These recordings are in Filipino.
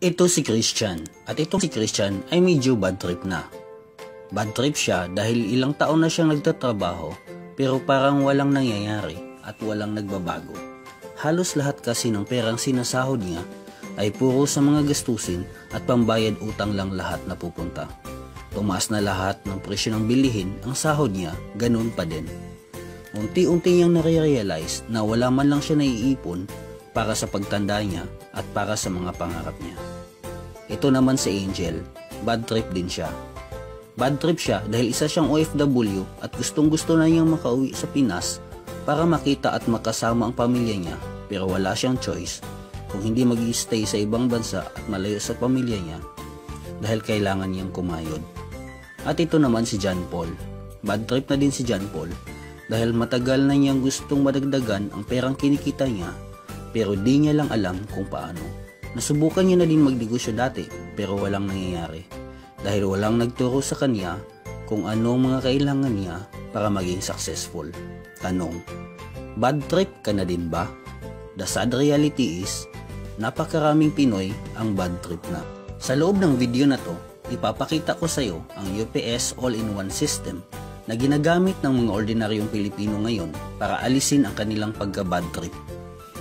Ito si Christian, at itong si Christian ay medyo bad trip na. Bad trip siya dahil ilang taon na siyang nagtatrabaho pero parang walang nangyayari at walang nagbabago. Halos lahat kasi ng perang sinasahod niya ay puro sa mga gastusin at pambayad utang lang lahat na pupunta. Tumaas na lahat ng presyo ng bilihin, ang sahod niya ganun pa din. Unti-unti niyang nare-realize na wala man lang siya naiipon para sa pagtanda niya at para sa mga pangarap niya. Ito naman si Angel, bad trip din siya. Bad trip siya dahil isa siyang OFW at gustong-gusto na niyang makauwi sa Pinas para makita at makasama ang pamilya niya, pero wala siyang choice kung hindi mag-i-stay sa ibang bansa at malayo sa pamilya niya dahil kailangan niyang kumayod. At ito naman si John Paul. Bad trip na din si John Paul dahil matagal na niyang gustong madagdagan ang perang kinikita niya pero di niya lang alam kung paano. Nasubukan niya na din magnegosyo dati pero walang nangyayari dahil walang nagturo sa kanya kung anong mga kailangan niya para maging successful. Tanong, bad trip ka na din ba? The sad reality is, napakaraming Pinoy ang bad trip na. Sa loob ng video na to, ipapakita ko sa iyo ang UPS all-in-one system na ginagamit ng mga ordinaryong Pilipino ngayon para alisin ang kanilang pagka-bad trip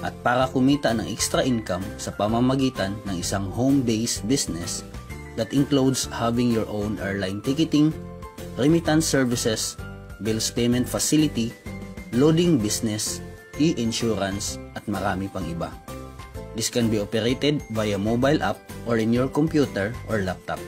at para kumita ng extra income sa pamamagitan ng isang home-based business that includes having your own airline ticketing, remittance services, bills payment facility, loading business, e-insurance, at marami pang iba. This can be operated via mobile app or in your computer or laptop.